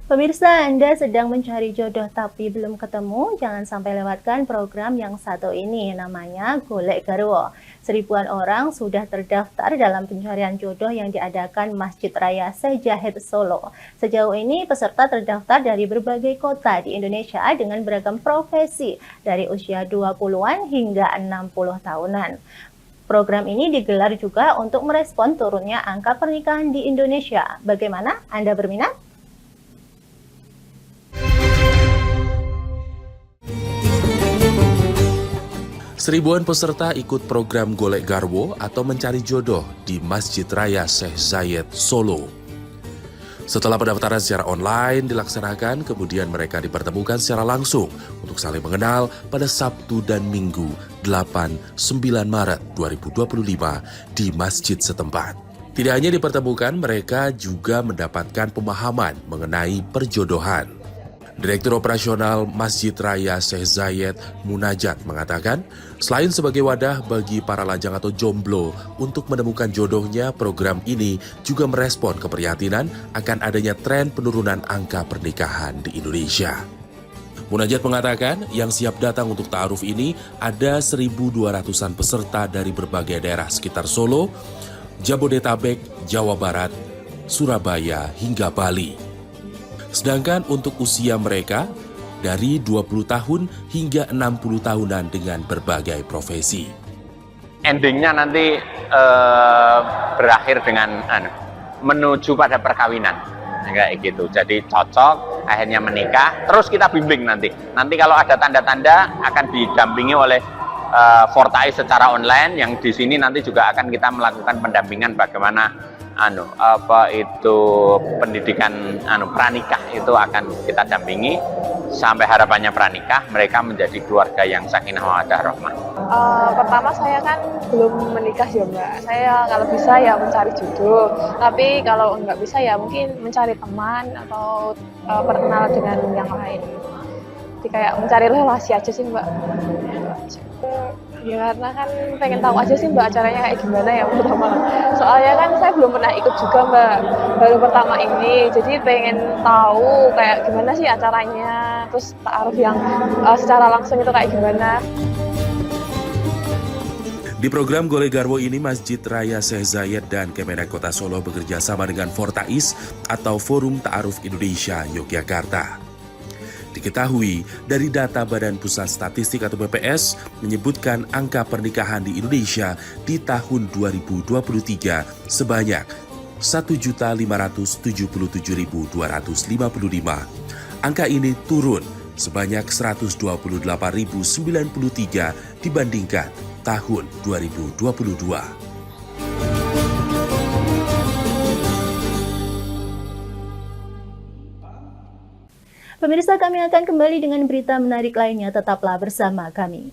Pemirsa, Anda sedang mencari jodoh tapi belum ketemu? Jangan sampai lewatkan program yang satu ini, namanya Golek Garwo. 1000-an orang sudah terdaftar dalam pencarian jodoh yang diadakan Masjid Raya Sejahid Solo. Sejauh ini peserta terdaftar dari berbagai kota di Indonesia dengan beragam profesi, dari usia 20-an hingga 60 tahunan. Program ini digelar juga untuk merespon turunnya angka pernikahan di Indonesia. Bagaimana? Anda berminat? Seribuan peserta ikut program Golek Garwo atau mencari jodoh di Masjid Raya Syekh Zayed Solo. Setelah pendaftaran secara online dilaksanakan, kemudian mereka dipertemukan secara langsung untuk saling mengenal pada Sabtu dan Minggu 8-9 Maret 2025 di masjid setempat. Tidak hanya dipertemukan, mereka juga mendapatkan pemahaman mengenai perjodohan. Direktur Operasional Masjid Raya Syekh Zayed Munajat mengatakan, selain sebagai wadah bagi para lajang atau jomblo untuk menemukan jodohnya, program ini juga merespon keprihatinan akan adanya tren penurunan angka pernikahan di Indonesia. Munajat mengatakan, yang siap datang untuk ta'aruf ini ada 1.200-an peserta dari berbagai daerah sekitar Solo, Jabodetabek, Jawa Barat, Surabaya, hingga Bali. Sedangkan untuk usia mereka dari 20 tahun hingga 60 tahunan dengan berbagai profesi. Endingnya nanti berakhir dengan menuju pada perkawinan, kayak gitu. Jadi cocok, akhirnya menikah, terus kita bimbing nanti. Nanti kalau ada tanda-tanda akan didampingi oleh Fortai secara online, yang di sini nanti juga akan kita melakukan pendampingan bagaimana pendidikan pranikah itu akan kita dampingi sampai harapannya pranikah mereka menjadi keluarga yang sakinah mawaddah rahmah. Pertama saya kan belum menikah ya Mbak. Saya kalau bisa ya mencari jodoh. Tapi kalau nggak bisa ya mungkin mencari teman atau berkenal dengan yang lain. Jadi kayak mencari relasi aja sih Mbak. Ya karena kan pengen tahu aja sih Mbak acaranya kayak gimana ya pertama. Soalnya kan saya belum pernah ikut juga Mbak, baru pertama ini. Jadi pengen tahu kayak gimana sih acaranya, terus ta'aruf yang secara langsung itu kayak gimana. Di program Golek Garwo ini, Masjid Raya Syekh Zayed dan Kemenak Kota Solo bekerja sama dengan Fortais atau Forum Ta'aruf Indonesia Yogyakarta. Diketahui dari data Badan Pusat Statistik atau BPS menyebutkan angka pernikahan di Indonesia di tahun 2023 sebanyak 1.577.255. Angka ini turun sebanyak 128.093 dibandingkan tahun 2022. Pemirsa, kami akan kembali dengan berita menarik lainnya. Tetaplah bersama kami.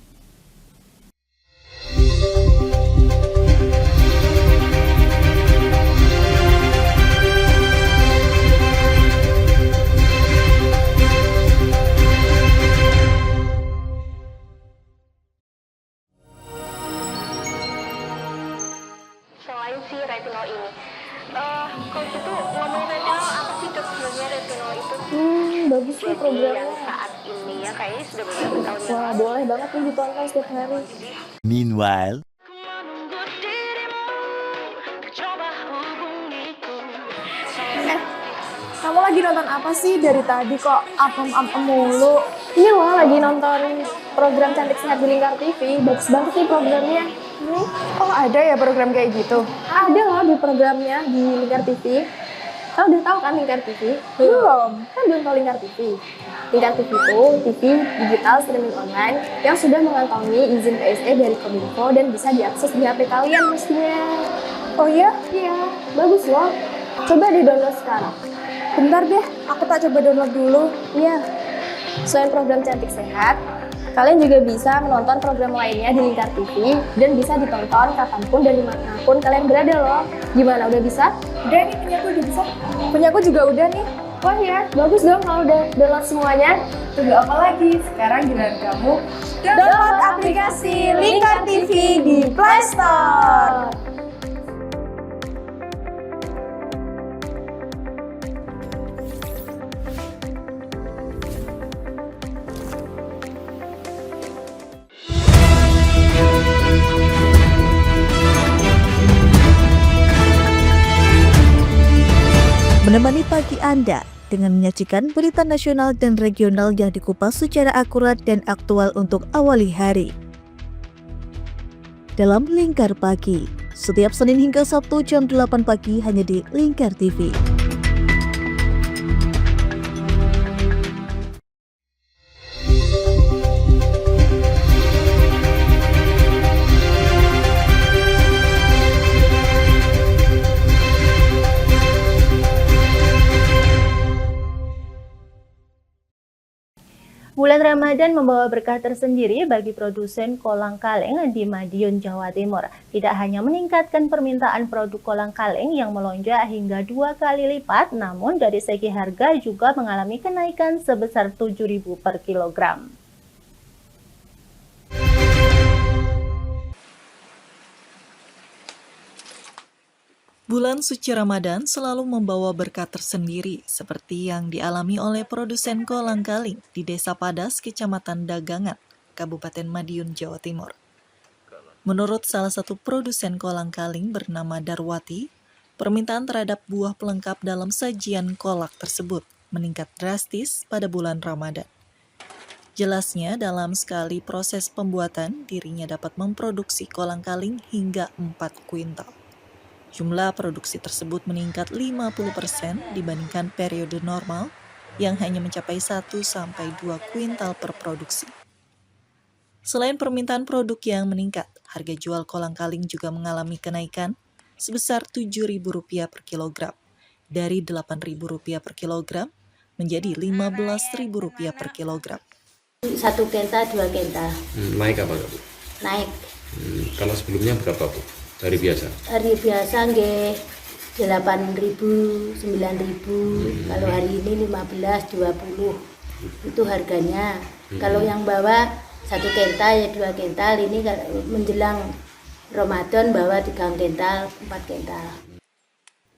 Selain si retinol ini, coach itu ngomongin retinol apa sih dok sebenarnya retinol itu? Bagus nih programnya. Yang saat ini ya kayaknya sudah beberapa tahun yang Wah, boleh banget nih ditonton setiap hari. Meanwhile, Kamu lagi nonton apa sih dari tadi kok apem-apem mulu? Ini loh lagi nonton program Cantik Sehat di Lingkar TV. Bagus banget nih programnya. Oh ada ya program kayak gitu? Ada loh di programnya di Lingkar TV. Kau udah tahu kan Lingkar TV? Belum. Kan belum tahu Lingkar TV. Lingkar TV itu TV digital streaming online yang sudah mengantongi izin PSE dari Kominfo dan bisa diakses di HP kalian mestinya. Oh iya? Iya, bagus loh. Coba di-download sekarang. Bentar deh, aku tak coba download dulu. Iya. Selain program Cantik Sehat, kalian juga bisa menonton program lainnya di Lingkar TV dan bisa ditonton kapanpun dan dimanapun kalian berada loh. Gimana, udah bisa? Udah nih, punyaku udah bisa. Punyaku juga udah nih. Wah ya, bagus dong kalau udah download semuanya. Tunggu apa lagi? Sekarang giliran kamu download aplikasi Lingkar TV di Play Store. Menemani pagi Anda dengan menyajikan berita nasional dan regional yang dikupas secara akurat dan aktual untuk awali hari. Dalam Lingkar Pagi, setiap Senin hingga Sabtu jam 8 pagi hanya di Lingkar TV. Bulan Ramadan membawa berkah tersendiri bagi produsen kolang-kaling di Madiun, Jawa Timur. Tidak hanya meningkatkan permintaan produk kolang-kaling yang melonjak hingga 2 kali lipat, namun dari segi harga juga mengalami kenaikan sebesar Rp7.000 per kilogram. Bulan suci Ramadan selalu membawa berkat tersendiri, seperti yang dialami oleh produsen kolang-kaling di Desa Padas, Kecamatan Dagangan, Kabupaten Madiun, Jawa Timur. Menurut salah satu produsen kolang-kaling bernama Darwati, permintaan terhadap buah pelengkap dalam sajian kolak tersebut meningkat drastis pada bulan Ramadan. Jelasnya, dalam sekali proses pembuatan, dirinya dapat memproduksi kolang-kaling hingga 4 kuintal. Jumlah produksi tersebut meningkat 50% dibandingkan periode normal yang hanya mencapai 1-2 kuintal per produksi. Selain permintaan produk yang meningkat, harga jual kolang-kaling juga mengalami kenaikan sebesar Rp7.000 per kilogram, dari Rp8.000 per kilogram menjadi Rp15.000 per kilogram. 1 kenta, 2 kenta. Naik apa Bu? Naik. Kalau sebelumnya berapa Bu? Hari biasa? Hari biasa nggih 8.000, 9.000. Kalau hari ini 15, 20. Itu harganya. Kalau yang bawa 1 kental ya 2 kental, ini menjelang Ramadan bawa 3 kental, 4 kental.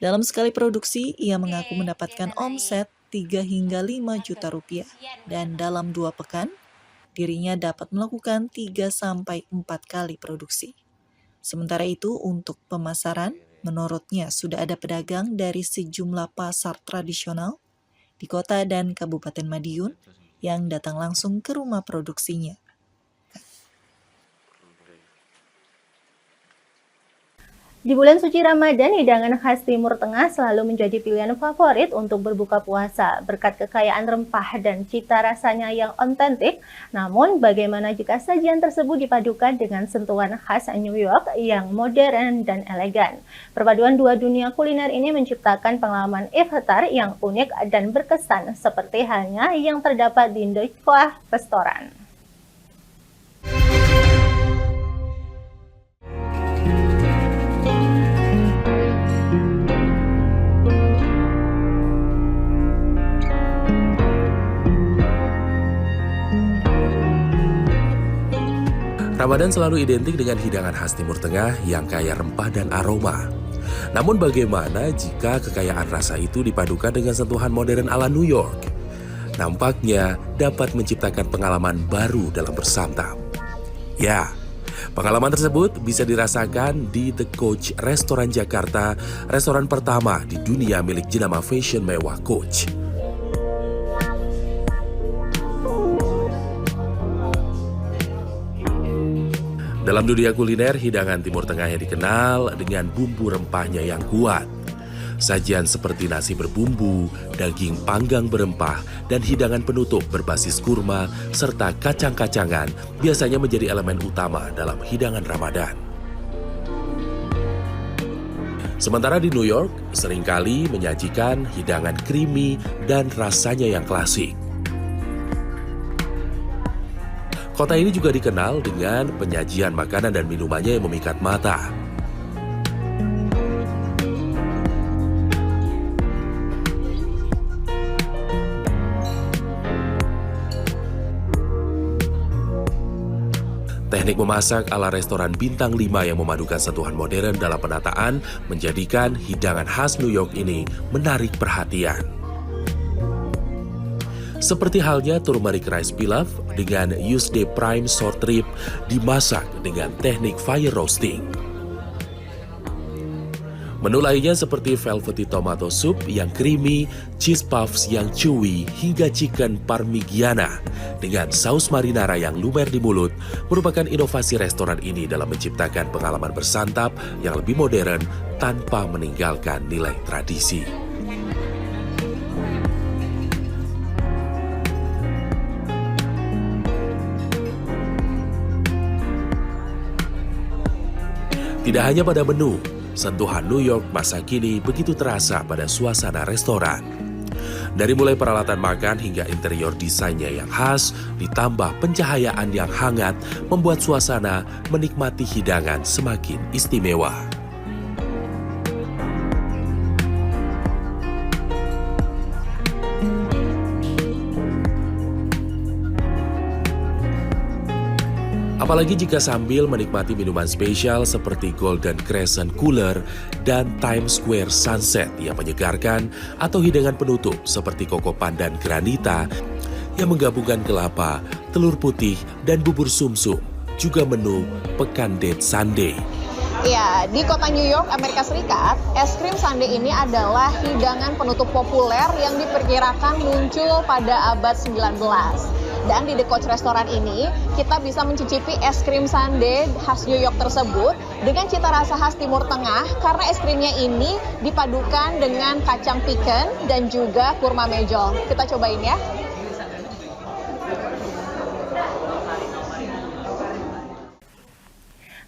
Dalam sekali produksi, ia mengaku mendapatkan omset 3 hingga 5 juta rupiah. Dan dalam 2 pekan, dirinya dapat melakukan 3-4 kali produksi. Sementara itu, untuk pemasaran, menurutnya sudah ada pedagang dari sejumlah pasar tradisional di kota dan Kabupaten Madiun yang datang langsung ke rumah produksinya. Di bulan suci Ramadan, hidangan khas Timur Tengah selalu menjadi pilihan favorit untuk berbuka puasa berkat kekayaan rempah dan cita rasanya yang otentik. Namun, bagaimana jika sajian tersebut dipadukan dengan sentuhan khas New York yang modern dan elegan? Perpaduan dua dunia kuliner ini menciptakan pengalaman iftar yang unik dan berkesan seperti halnya yang terdapat di Ndoikoah Restoran. Ramadan selalu identik dengan hidangan khas Timur Tengah yang kaya rempah dan aroma. Namun bagaimana jika kekayaan rasa itu dipadukan dengan sentuhan modern ala New York? Nampaknya dapat menciptakan pengalaman baru dalam bersantap. Ya, pengalaman tersebut bisa dirasakan di The Coach Restoran Jakarta, restoran pertama di dunia milik jenama fashion mewah Coach. Dalam dunia kuliner, hidangan Timur Tengah yang dikenal dengan bumbu rempahnya yang kuat. Sajian seperti nasi berbumbu, daging panggang berempah, dan hidangan penutup berbasis kurma serta kacang-kacangan biasanya menjadi elemen utama dalam hidangan Ramadan. Sementara di New York, seringkali menyajikan hidangan creamy dan rasanya yang klasik. Kota ini juga dikenal dengan penyajian makanan dan minumannya yang memikat mata. Teknik memasak ala restoran bintang 5 yang memadukan sentuhan modern dalam penataan menjadikan hidangan khas New York ini menarik perhatian. Seperti halnya turmeric rice pilaf dengan Tuesday prime short rib dimasak dengan teknik fire roasting. Menu lainnya seperti velvety tomato soup yang creamy, cheese puffs yang chewy, hingga chicken parmigiana dengan saus marinara yang lumer di mulut merupakan inovasi restoran ini dalam menciptakan pengalaman bersantap yang lebih modern tanpa meninggalkan nilai tradisi. Tidak hanya pada menu, sentuhan New York masa kini begitu terasa pada suasana restoran. Dari mulai peralatan makan hingga interior desainnya yang khas, ditambah pencahayaan yang hangat, membuat suasana menikmati hidangan semakin istimewa. Apalagi jika sambil menikmati minuman spesial seperti Golden Crescent Cooler dan Times Square Sunset yang menyegarkan, atau hidangan penutup seperti koko pandan granita yang menggabungkan kelapa, telur putih, dan bubur sumsum. Juga menu Pekan Date Sundae. Ya, di kota New York, Amerika Serikat, es krim sundae ini adalah hidangan penutup populer yang diperkirakan muncul pada abad 19. Dan di The Coach Restoran ini, kita bisa mencicipi es krim sundae khas New York tersebut dengan cita rasa khas Timur Tengah karena es krimnya ini dipadukan dengan kacang pecan dan juga kurma mejol. Kita cobain ya.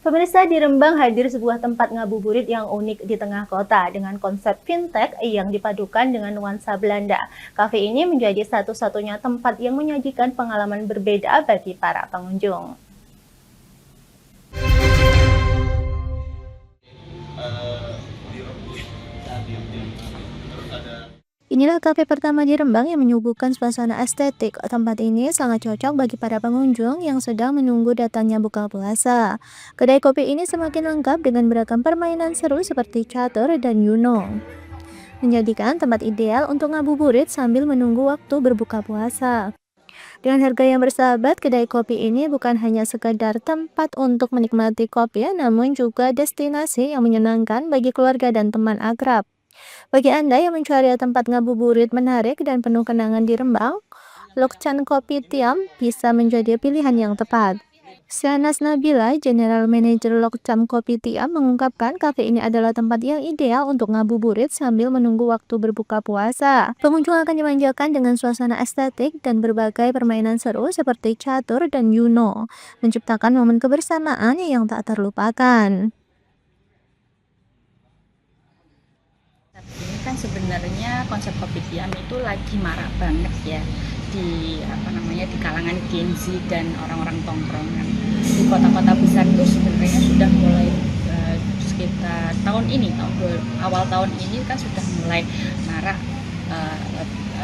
Pemirsa, di Rembang hadir sebuah tempat ngabuburit yang unik di tengah kota dengan konsep fintech yang dipadukan dengan nuansa Belanda. Kafe ini menjadi satu-satunya tempat yang menyajikan pengalaman berbeda bagi para pengunjung. Inilah kafe pertama di Rembang yang menyuguhkan suasana estetik. Tempat ini sangat cocok bagi para pengunjung yang sedang menunggu datangnya buka puasa. Kedai kopi ini semakin lengkap dengan beragam permainan seru seperti catur dan Uno, menjadikan tempat ideal untuk ngabuburit sambil menunggu waktu berbuka puasa. Dengan harga yang bersahabat, kedai kopi ini bukan hanya sekadar tempat untuk menikmati kopi, namun juga destinasi yang menyenangkan bagi keluarga dan teman akrab. Bagi Anda yang mencari tempat ngabuburit menarik dan penuh kenangan di Rembang, Lokchan Kopitiam bisa menjadi pilihan yang tepat. Syahnas Nabila, General Manager Lokchan Kopitiam, mengungkapkan kafe ini adalah tempat yang ideal untuk ngabuburit sambil menunggu waktu berbuka puasa. Pengunjung akan dimanjakan dengan suasana estetik dan berbagai permainan seru seperti catur dan Uno, menciptakan momen kebersamaan yang tak terlupakan. Ini kan sebenarnya konsep Kopitiam itu lagi marak banget ya di di kalangan Gen Z dan orang-orang tongkrongan. Di kota-kota besar itu sebenarnya sudah mulai sekitar tahun ini, awal tahun ini kan sudah mulai marak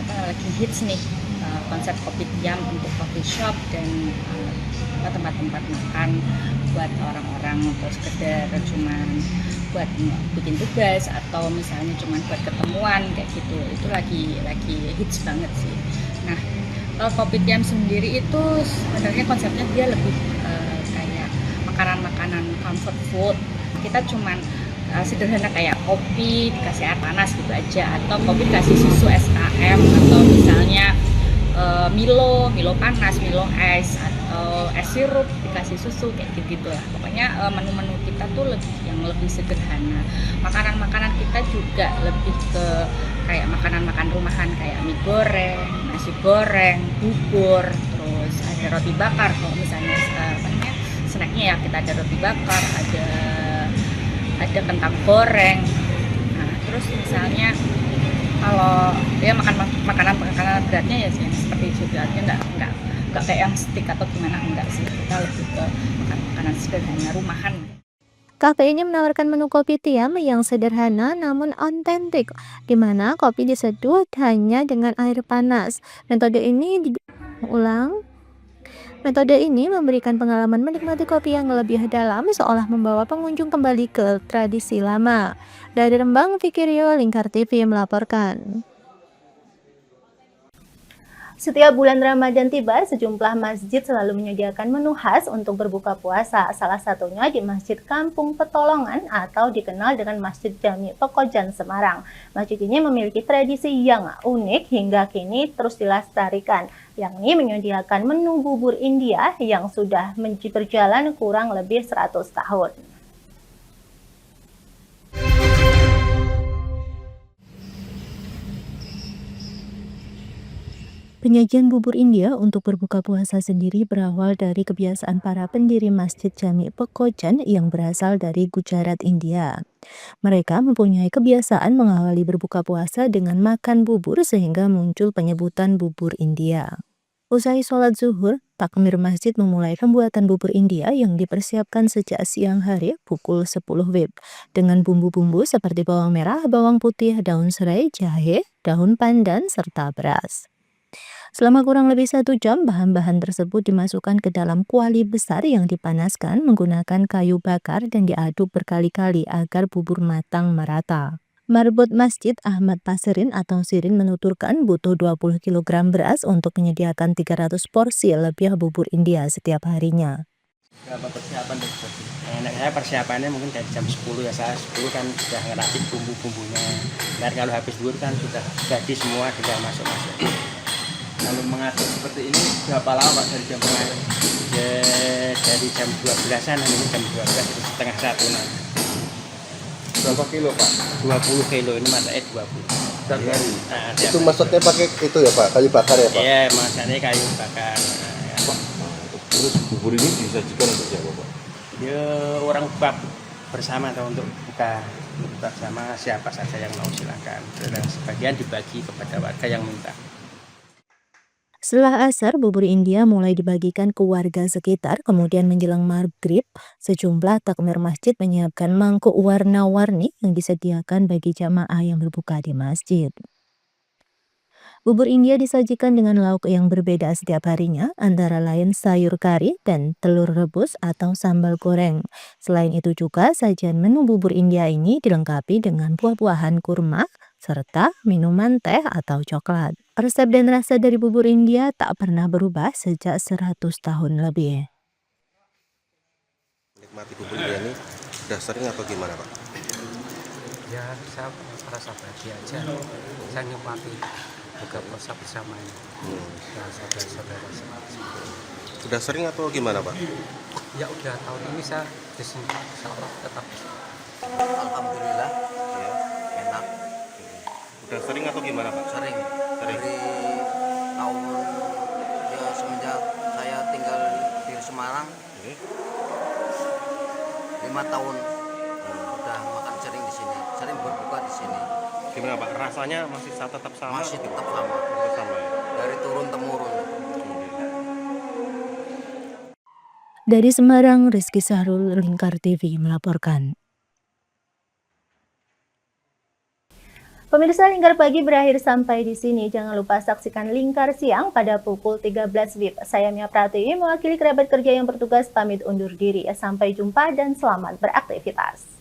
lagi hits nih konsep Kopitiam untuk coffee shop dan tempat-tempat makan buat orang-orang untuk sekedar cuman buat bikin tugas atau misalnya cuma buat ketemuan kayak gitu. Itu lagi hits banget sih. Nah, Kopitiam sendiri itu sebenarnya konsepnya dia lebih kayak makanan-makanan comfort food. Kita cuman sederhana kayak kopi dikasih air panas gitu aja, atau kopi dikasih susu SKM, atau misalnya Milo panas, Milo es, atau es sirup dikasih susu kayak gitu lah. Pokoknya menu-menu kita tuh lebih sederhana. Makanan-makanan kita juga lebih ke kayak makanan-makan rumahan kayak mie goreng, nasi goreng, bubur, terus ada roti bakar. Kalau misalnya snacknya ya kita ada roti bakar, ada kentang goreng. Nah, terus misalnya kalau ya makanan beratnya ya seperti itu, artinya nggak kayak yang stick atau gimana, enggak sih, kita lebih ke makanan sederhana rumahan. Kafe ini menawarkan menu Kopitiam yang sederhana namun otentik, di mana kopi diseduh hanya dengan air panas. Metode ini memberikan pengalaman menikmati kopi yang lebih dalam, seolah membawa pengunjung kembali ke tradisi lama. Dari Rembang, Vicky Rio, Lingkar TV melaporkan. Setiap bulan Ramadan tiba, sejumlah masjid selalu menyediakan menu khas untuk berbuka puasa. Salah satunya di Masjid Kampung Petolongan atau dikenal dengan Masjid Jami Pekojan Semarang. Masjid ini memiliki tradisi yang unik hingga kini terus dilestarikan, yakni menyediakan menu bubur India yang sudah berjalan kurang lebih 100 tahun. Penyajian bubur India untuk berbuka puasa sendiri berawal dari kebiasaan para pendiri Masjid Jami Pekojan yang berasal dari Gujarat, India. Mereka mempunyai kebiasaan mengawali berbuka puasa dengan makan bubur sehingga muncul penyebutan bubur India. Usai sholat zuhur, takmir masjid memulai pembuatan bubur India yang dipersiapkan sejak siang hari pukul 10 WIB dengan bumbu-bumbu seperti bawang merah, bawang putih, daun serai, jahe, daun pandan, serta beras. Selama kurang lebih 1 jam, bahan-bahan tersebut dimasukkan ke dalam kuali besar yang dipanaskan menggunakan kayu bakar dan diaduk berkali-kali agar bubur matang merata. Marbot Masjid Ahmad Pasirin atau Sirin menuturkan butuh 20 kg beras untuk menyediakan 300 porsi lebih bubur India setiap harinya. Berapa persiapan dari saya persiapannya mungkin dari jam 10 ya, saya 10 kan sudah ngeracik bumbu-bumbunya. Dan kalau habis zuhur kan sudah jadi semua, sudah masuk-masuk. Kalau mengatur seperti ini berapa lama Pak dari jam berapa? Ya, dari jam 12-an, ini jam 12 itu setengah 1 nanti. Berapa kilo Pak? 20 kilo, ini masaknya 20. Setiap hari? Nah, itu masaknya pakai itu ya Pak, kayu bakar ya Pak? Iya, masaknya kayu bakar. Pak, terus bubur ini disajikan untuk siapa Pak? Ya orang buka bersama atau untuk buka bersama siapa saja yang mau silakan. Dan sebagian dibagi kepada warga yang minta. Setelah asar, bubur India mulai dibagikan ke warga sekitar, kemudian menjelang maghrib, sejumlah takmir masjid menyiapkan mangkuk warna-warni yang disediakan bagi jamaah yang berbuka di masjid. Bubur India disajikan dengan lauk yang berbeda setiap harinya, antara lain sayur kari dan telur rebus atau sambal goreng. Selain itu juga, sajian menu bubur India ini dilengkapi dengan buah-buahan kurma, serta minuman teh atau coklat. Resep dan rasa dari bubur India tak pernah berubah sejak 100 tahun lebih. Menikmati bubur India ini sudah sering atau gimana Pak? Ya saya merasa bahagia aja, saya nikmati buka puasa bersama ini. Saudara-saudara Sudah sering atau gimana Pak? ya udah tahun ini saya di sini insya Allah tetap. Alhamdulillah ya, enak. Sudah sering atau gimana Pak? Sering. Sering. Dari tahun ya semenjak saya tinggal di Semarang 5 tahun udah makan sering di sini, sering berbuka di sini. Gimana Pak? Rasanya masih tetap sama? Masih tetap sama. Tetap sama ya? Dari turun temurun. Dari Semarang, Rizky Sahrul, Lingkar TV melaporkan. Pemirsa, Lingkar Pagi berakhir sampai di sini. Jangan lupa saksikan Lingkar Siang pada pukul 13 WIB. Saya Mia Pratiwi mewakili kerabat kerja yang bertugas pamit undur diri. Sampai jumpa dan selamat beraktivitas.